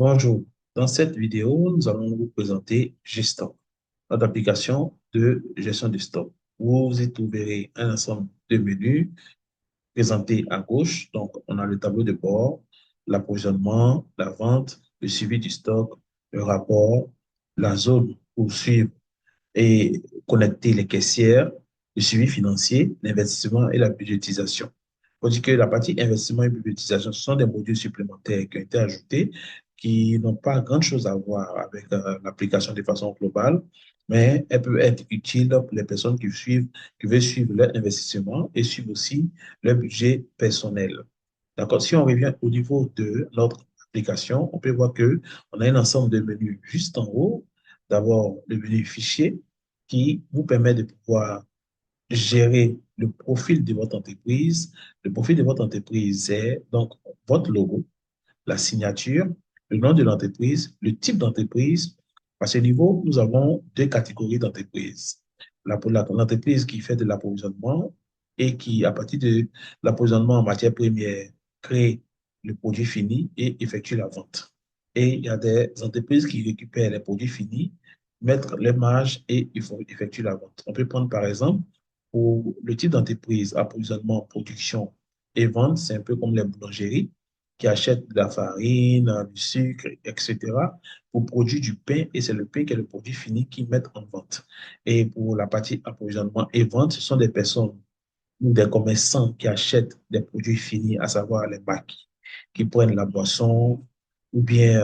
Bonjour, dans cette vidéo, nous allons vous présenter Gstock, notre application de gestion de stock. Vous y trouverez un ensemble de menus présentés à gauche. Donc, on a le tableau de bord, l'approvisionnement, la vente, le suivi du stock, le rapport, la zone pour suivre et connecter les caissières, le suivi financier, l'investissement et la budgétisation. On dit que la partie investissement et budgétisation, ce sont des modules supplémentaires qui ont été ajoutés, qui n'ont pas grand-chose à voir avec l'application de façon globale, mais elles peuvent être utiles pour les personnes qui veulent suivre leur investissement et suivre aussi leur budget personnel. D'accord? Si on revient au niveau de notre application, on peut voir que on a un ensemble de menus juste en haut. D'abord, le menu fichier qui vous permet de pouvoir gérer le profil de votre entreprise. Le profil de votre entreprise est donc votre logo, la signature, le nom de l'entreprise, le type d'entreprise. À ce niveau, nous avons deux catégories d'entreprises. L'entreprise qui fait de l'approvisionnement et qui, à partir de l'approvisionnement en matière première, crée le produit fini et effectue la vente. Et il y a des entreprises qui récupèrent les produits finis, mettent les marges et il faut effectuer la vente. On peut prendre par exemple pour le type d'entreprise, approvisionnement, production et vente, c'est un peu comme les boulangeries qui achètent de la farine, du sucre, etc., pour produire du pain, et c'est le pain qui est le produit fini qu'ils mettent en vente. Et pour la partie approvisionnement et vente, ce sont des personnes ou des commerçants qui achètent des produits finis, à savoir les bacs, qui prennent la boisson, ou bien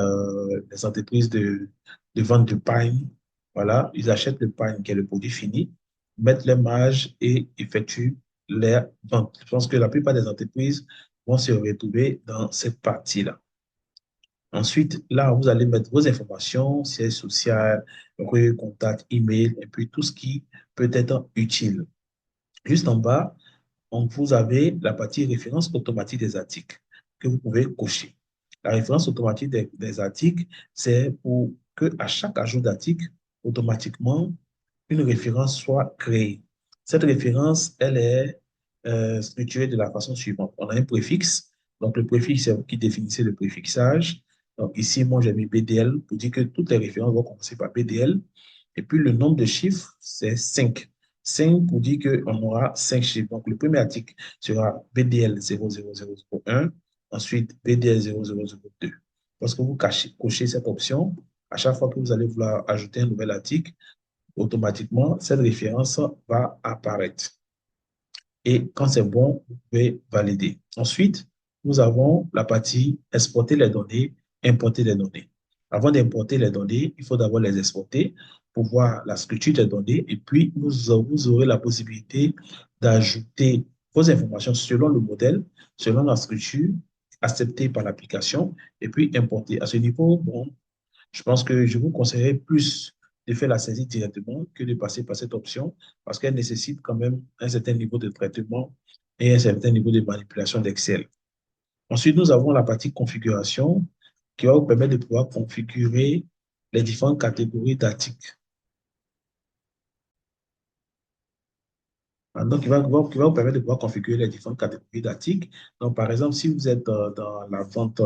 les entreprises de vente de pain. Voilà, ils achètent le pain qui est le produit fini, mettent les marges et effectuent les ventes. Je pense que la plupart des entreprises vont se retrouver dans cette partie-là. Ensuite, là, vous allez mettre vos informations, siège social, rue, contact, email, et puis tout ce qui peut être utile. Juste en bas, donc, vous avez la partie référence automatique des articles que vous pouvez cocher. La référence automatique des articles, c'est pour que à chaque ajout d'article, automatiquement, une référence soit créée. Cette référence, elle est structurée de la façon suivante. On a un préfixe. Donc, le préfixe, c'est vous qui définissez le préfixage. Donc, ici, moi, j'ai mis BDL pour dire que toutes les références vont commencer par BDL. Et puis, le nombre de chiffres, c'est 5. 5 pour dire qu'on aura 5 chiffres. Donc, le premier article sera BDL 00001, ensuite BDL 0002. Lorsque vous cochez cette option, à chaque fois que vous allez vouloir ajouter un nouvel article, automatiquement, cette référence va apparaître. Et quand c'est bon, vous pouvez valider. Ensuite, nous avons la partie exporter les données, importer les données. Avant d'importer les données, il faut d'abord les exporter pour voir la structure des données et puis vous aurez la possibilité d'ajouter vos informations selon le modèle, selon la structure acceptée par l'application et puis importer. À ce niveau, bon, je pense que je vous conseillerais plus de faire la saisie directement que de passer par cette option parce qu'elle nécessite quand même un certain niveau de traitement et un certain niveau de manipulation d'Excel. Ensuite, nous avons la partie configuration qui va vous permettre de pouvoir configurer les différentes catégories d'articles. Donc, qui va vous permettre de pouvoir configurer les différentes catégories d'articles. Donc, par exemple, si vous êtes dans la vente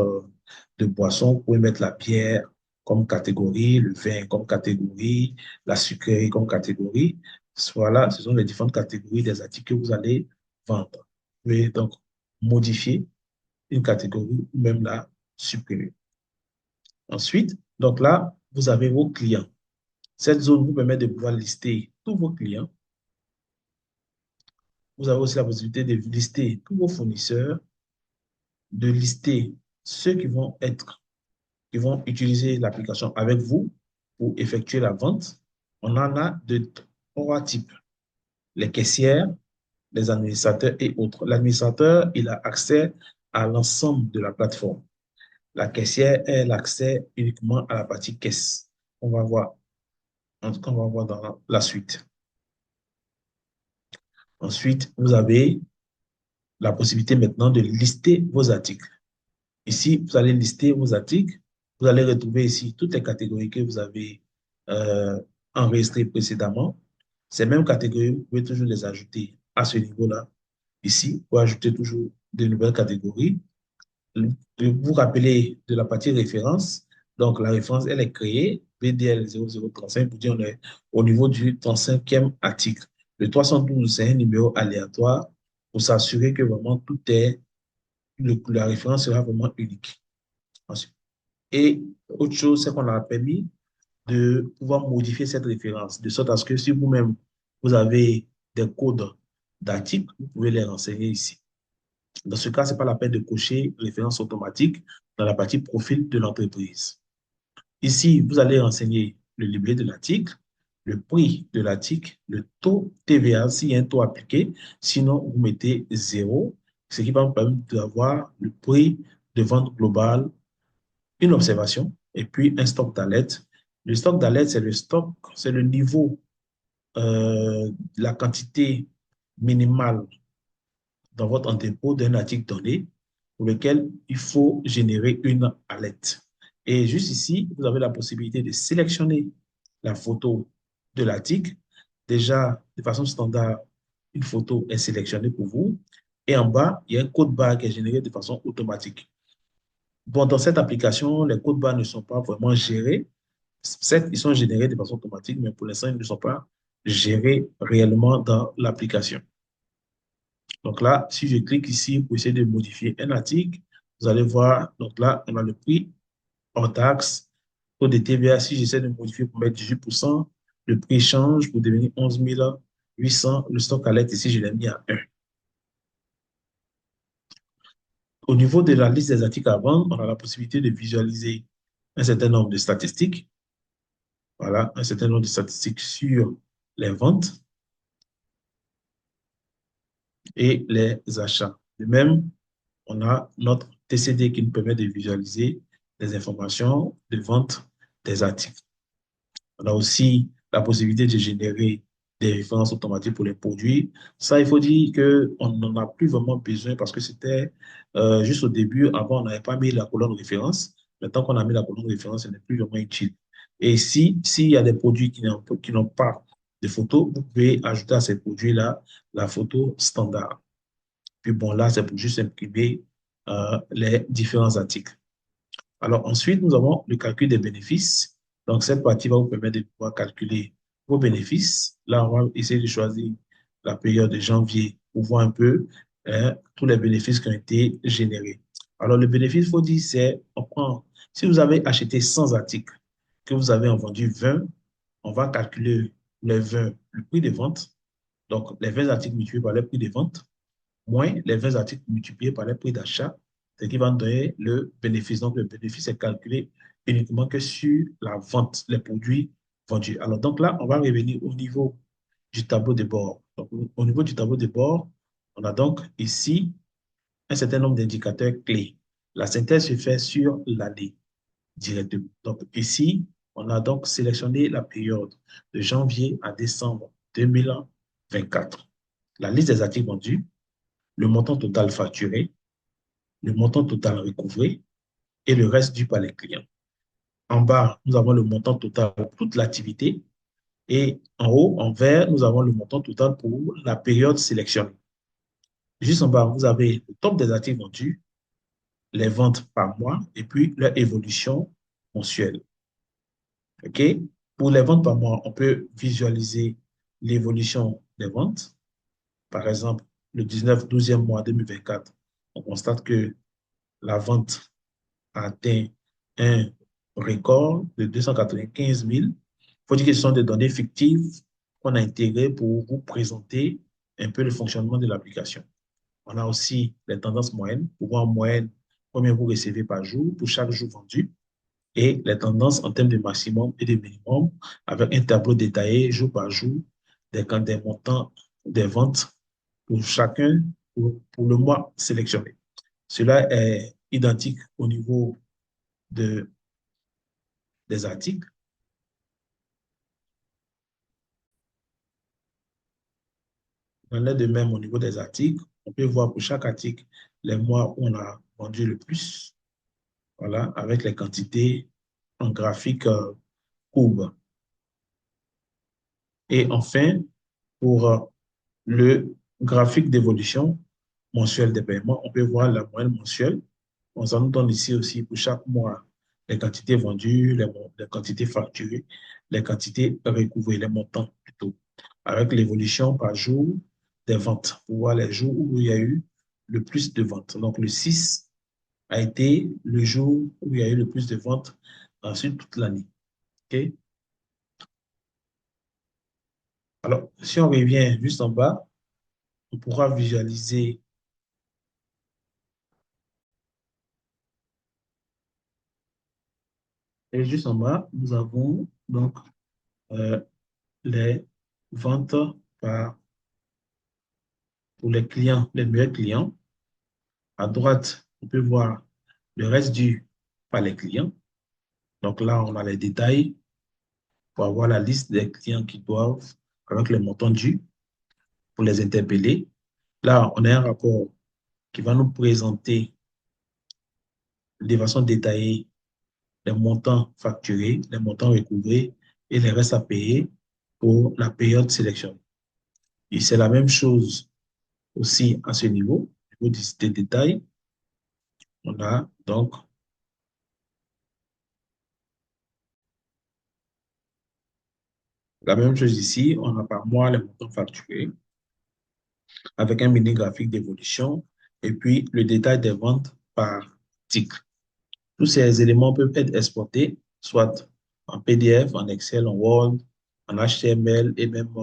de boissons, vous pouvez mettre la bière comme catégorie, le vin comme catégorie, la sucrerie comme catégorie. Voilà, ce sont les différentes catégories des articles que vous allez vendre. Vous pouvez donc modifier une catégorie ou même la supprimer. Ensuite, donc là, vous avez vos clients. Cette zone vous permet de pouvoir lister tous vos clients. Vous avez aussi la possibilité de lister tous vos fournisseurs, de lister ceux qui vont utiliser l'application avec vous pour effectuer la vente. On en a de trois types. Les caissières, les administrateurs et autres. L'administrateur, il a accès à l'ensemble de la plateforme. La caissière, elle a accès uniquement à la partie caisse. On va voir, en tout cas, on va voir dans la suite. Ensuite, vous avez la possibilité maintenant de lister vos articles. Ici, vous allez lister vos articles. Vous allez retrouver ici toutes les catégories que vous avez euh, enregistrées précédemment. Ces mêmes catégories, vous pouvez toujours les ajouter à ce niveau-là. Ici, vous ajoutez toujours de nouvelles catégories. Vous vous rappelez de la partie référence. Donc, la référence, elle est créée, BDL 0035, pour dire on est au niveau du 35e article. Le 312, c'est un numéro aléatoire pour s'assurer que vraiment tout est, la référence sera vraiment unique. Ensuite. Et autre chose, c'est qu'on a permis de pouvoir modifier cette référence, de sorte à ce que si vous-même, vous avez des codes d'articles, vous pouvez les renseigner ici. Dans ce cas, ce n'est pas la peine de cocher référence automatique dans la partie profil de l'entreprise. Ici, vous allez renseigner le libellé de l'article, le prix de l'article, le taux TVA s'il y a un taux appliqué. Sinon, vous mettez 0, ce qui va vous permettre d'avoir le prix de vente global, une observation et puis un stock d'alerte. Le stock d'alerte, c'est le stock, c'est le niveau, la quantité minimale dans votre entrepôt d'un article donné pour lequel il faut générer une alerte. Et juste ici, vous avez la possibilité de sélectionner la photo de l'article. Déjà, de façon standard, une photo est sélectionnée pour vous. Et en bas, il y a un code barre qui est généré de façon automatique. Bon, dans cette application, les codes barres ne sont pas vraiment gérés. Certes, ils sont générés de façon automatique, mais pour l'instant, ils ne sont pas gérés réellement dans l'application. Donc là, si je clique ici pour essayer de modifier un article, vous allez voir, donc là, on a le prix hors taxe, taux de TVA. Si j'essaie de modifier pour mettre 18%, le prix change pour devenir 11 800. Le stock alerte ici, je l'ai mis à 1. Au niveau de la liste des articles à vendre, on a la possibilité de visualiser un certain nombre de statistiques. Voilà, un certain nombre de statistiques sur les ventes et les achats. De même, on a notre TCD qui nous permet de visualiser les informations de vente des articles. On a aussi la possibilité de générer des références automatiques pour les produits. Ça, il faut dire qu'on n'en a plus vraiment besoin parce que c'était juste au début. Avant, on n'avait pas mis la colonne référence. Maintenant qu'on a mis la colonne référence, ce n'est plus vraiment utile. Et s'il y a des produits qui n'ont pas de photos, vous pouvez ajouter à ces produits-là la photo standard. Puis bon, là, c'est pour juste imprimer les différents articles. Alors ensuite, nous avons le calcul des bénéfices. Donc, cette partie va vous permettre de pouvoir calculer vos bénéfices. Là, on va essayer de choisir la période de janvier pour voir un peu tous les bénéfices qui ont été générés. Alors, le bénéfice, il faut dire, c'est, on prend, si vous avez acheté 100 articles, que vous avez en vendu 20, on va calculer les 20, le prix de vente. Donc, les 20 articles multipliés par le prix de vente moins les 20 articles multipliés par le prix d'achat, ce qui va nous donner le bénéfice. Donc, le bénéfice est calculé uniquement que sur la vente, les produits vendus. Alors, donc là, on va revenir au niveau du tableau de bord. Donc, au niveau du tableau de bord, on a donc ici un certain nombre d'indicateurs clés. La synthèse se fait sur l'année directement. Donc, ici, on a donc sélectionné la période de janvier à décembre 2024. La liste des articles vendus, le montant total facturé, le montant total recouvré et le reste dû par les clients. En bas, nous avons le montant total pour toute l'activité et en haut, en vert, nous avons le montant total pour la période sélectionnée. Juste en bas, vous avez le top des actifs vendus, les ventes par mois et puis leur évolution mensuelle. OK? Pour les ventes par mois, on peut visualiser l'évolution des ventes. Par exemple, le 19-12e mois 2024, on constate que la vente a atteint un record de 295 000. Il faut dire que ce sont des données fictives qu'on a intégrées pour vous présenter un peu le fonctionnement de l'application. On a aussi les tendances moyennes, pour voir en moyenne combien vous recevez par jour pour chaque jour vendu, et les tendances en termes de maximum et de minimum avec un tableau détaillé jour par jour des montants des ventes pour chacun, pour le mois sélectionné. Cela est identique au niveau de, des articles. On est de même au niveau des articles. On peut voir pour chaque article les mois où on a vendu le plus. Voilà, avec les quantités en graphique courbe. Et enfin, pour le graphique d'évolution mensuelle des paiements, on peut voir la moyenne mensuelle. On s'en donne ici aussi pour chaque mois les quantités vendues, les quantités facturées, les quantités recouvrées, les montants plutôt, avec l'évolution par jour des ventes, pour voir les jours où il y a eu le plus de ventes. Donc, le 6 a été le jour où il y a eu le plus de ventes ensuite toute l'année. OK? Alors, si on revient juste en bas, on pourra visualiser, et juste en bas, nous avons donc euh, les ventes par, pour les clients, les meilleurs clients. À droite, on peut voir le reste dû par les clients. Donc là, on a les détails pour avoir la liste des clients qui doivent, avec les montants dus, pour les interpeller. Là, on a un rapport qui va nous présenter de façon détaillée les montants facturés, les montants recouvrés et les restes à payer pour la période sélectionnée. Et c'est la même chose aussi à ce niveau. Au niveau des détails, on a donc la même chose ici. On a par mois les montants facturés avec un mini graphique d'évolution et puis le détail des ventes par titre. Tous ces éléments peuvent être exportés, soit en PDF, en Excel, en Word, en HTML et même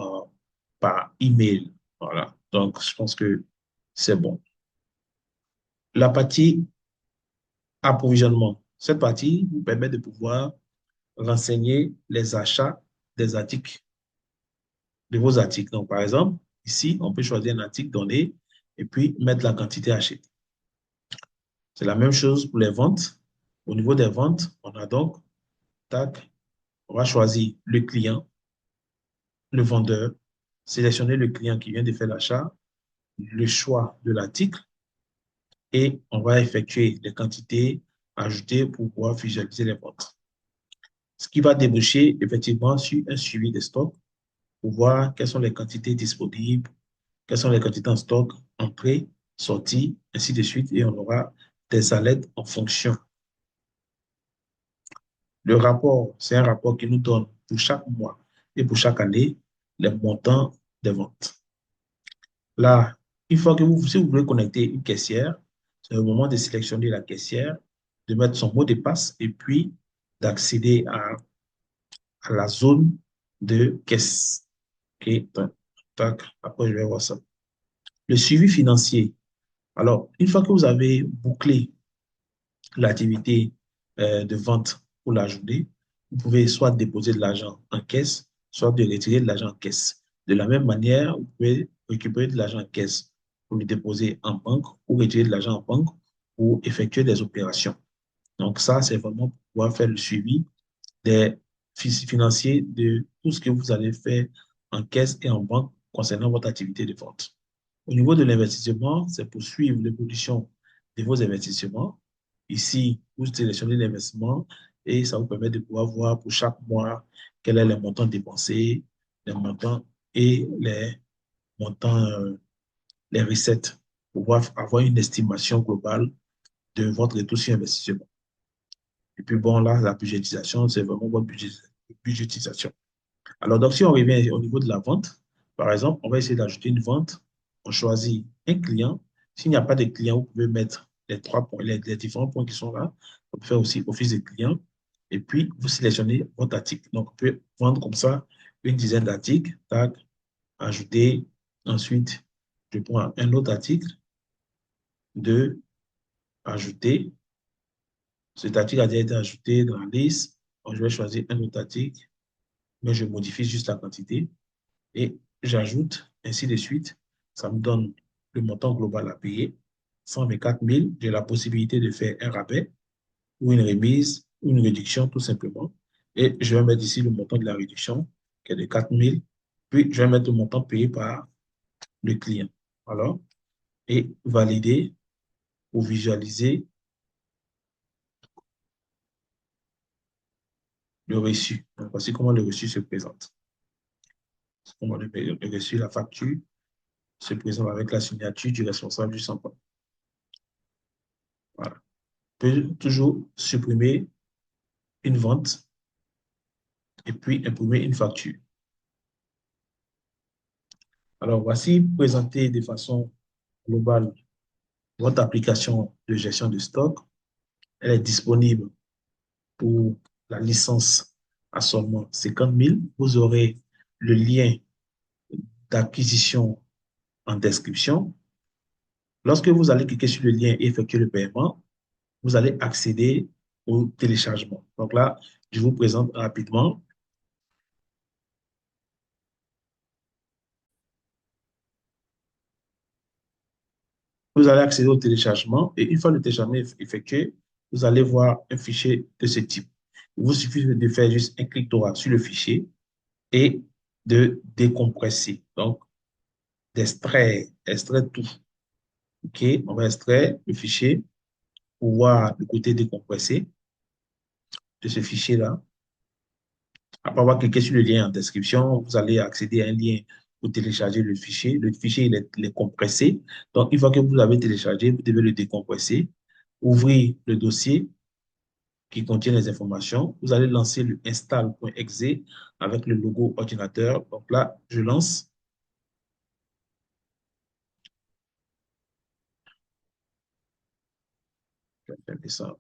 par email. Voilà. Donc, je pense que c'est bon. La partie approvisionnement. Cette partie vous permet de pouvoir renseigner les achats des articles, de vos articles. Donc, par exemple, ici, on peut choisir un article donné et puis mettre la quantité achetée. C'est la même chose pour les ventes. Au niveau des ventes, on a donc, tac, on va choisir le client, le vendeur, sélectionner le client qui vient de faire l'achat, le choix de l'article et on va effectuer les quantités ajoutées pour pouvoir visualiser les ventes. Ce qui va déboucher effectivement sur un suivi des stocks pour voir quelles sont les quantités disponibles, quelles sont les quantités en stock, entrées, sorties, ainsi de suite, et on aura des alertes en fonction. Le rapport, c'est un rapport qui nous donne pour chaque mois et pour chaque année les montants des ventes. Là, une fois que si vous voulez connecter une caissière, c'est le moment de sélectionner la caissière, de mettre son mot de passe et puis d'accéder à la zone de caisse. OK, tac, tac, après je vais voir ça. Le suivi financier. Alors, une fois que vous avez bouclé l'activité de vente pour la journée, vous pouvez soit déposer de l'argent en caisse, soit de retirer de l'argent en caisse. De la même manière, vous pouvez récupérer de l'argent en caisse pour le déposer en banque ou retirer de l'argent en banque pour effectuer des opérations. Donc ça, c'est vraiment pour pouvoir faire le suivi des financiers de tout ce que vous allez faire en caisse et en banque concernant votre activité de vente. Au niveau de l'investissement, c'est pour suivre l'évolution de vos investissements. Ici, vous sélectionnez l'investissement et ça vous permet de pouvoir voir pour chaque mois quel est le montant dépensé, les montants et les montants, les recettes, pour pouvoir avoir une estimation globale de votre retour sur investissement. Et puis bon, là, la budgétisation, c'est vraiment votre budgétisation. Alors, donc, si on revient au niveau de la vente, par exemple, on va essayer d'ajouter une vente. On choisit un client. S'il n'y a pas de client, vous pouvez mettre les trois points, les différents points qui sont là. On peut faire aussi office de client. Et puis, vous sélectionnez votre article. Donc, on peut vendre comme ça une dizaine d'articles. Tac, ajouter. Ensuite, je prends un autre article. Deux, ajouter. Cet article a déjà été ajouté dans la liste. Donc, je vais choisir un autre article, mais je modifie juste la quantité. Et j'ajoute, ainsi de suite. Ça me donne le montant global à payer, 124 000. J'ai la possibilité de faire un rabais ou une remise ou une réduction tout simplement. Et je vais mettre ici le montant de la réduction qui est de 4 000. Puis, je vais mettre le montant payé par le client. Alors, et valider ou visualiser le reçu. Donc, voici comment le reçu se présente. Comment le reçu, la facture se présente avec la signature du responsable du centre. Voilà. On peut toujours supprimer une vente et puis imprimer une facture. Alors, voici présenté de façon globale votre application de gestion de stock. Elle est disponible pour la licence à seulement 50 000. Vous aurez le lien d'acquisition en description. Lorsque vous allez cliquer sur le lien et effectuer le paiement, vous allez accéder au téléchargement. Donc là, je vous présente rapidement. Vous allez accéder au téléchargement et une fois le téléchargement effectué, vous allez voir un fichier de ce type. Il vous suffit de faire juste un clic droit sur le fichier et de décompresser. Donc, extraire tout. OK, on va extraire le fichier pour voir le côté décompressé de ce fichier-là. Après avoir cliqué sur le lien en description, vous allez accéder à un lien pour télécharger le fichier. Le fichier, il est compressé. Donc, une fois que vous l'avez téléchargé, vous devez le décompresser. Ouvrir le dossier qui contient les informations. Vous allez lancer le install.exe avec le logo ordinateur. Donc là, je lance. Je vais fermer ça.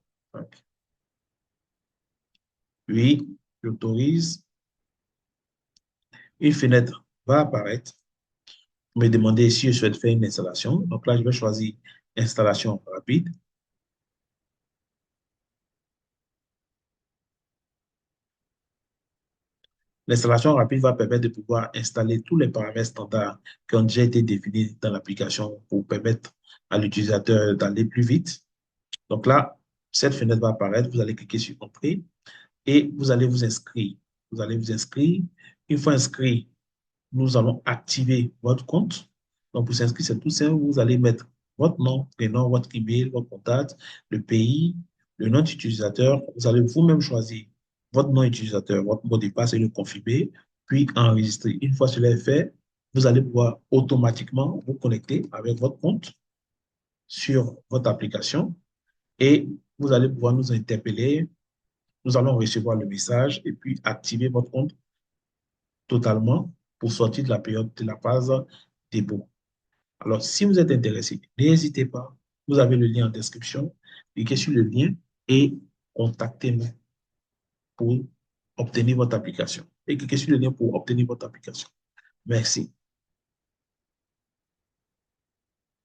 Oui, j'autorise. Une fenêtre va apparaître pour me demander si je souhaite faire une installation. Donc là, je vais choisir installation rapide. L'installation rapide va permettre de pouvoir installer tous les paramètres standards qui ont déjà été définis dans l'application pour permettre à l'utilisateur d'aller plus vite. Donc là, cette fenêtre va apparaître. Vous allez cliquer sur Entrée et vous allez vous inscrire. Vous allez vous inscrire. Une fois inscrit, nous allons activer votre compte. Donc, pour s'inscrire, c'est tout simple. Vous allez mettre votre nom, prénom, votre email, votre contact, le pays, le nom d'utilisateur. Vous allez vous-même choisir votre nom utilisateur, votre mot de passe et le confirmer, puis enregistrer. Une fois cela est fait, vous allez pouvoir automatiquement vous connecter avec votre compte sur votre application et vous allez pouvoir nous interpeller. Nous allons recevoir le message et puis activer votre compte totalement pour sortir de la période de la phase dépôt. Alors, si vous êtes intéressé, n'hésitez pas. Vous avez le lien en description. Cliquez sur le lien et contactez-nous pour obtenir votre application. Et cliquez sur le lien pour obtenir votre application. Merci.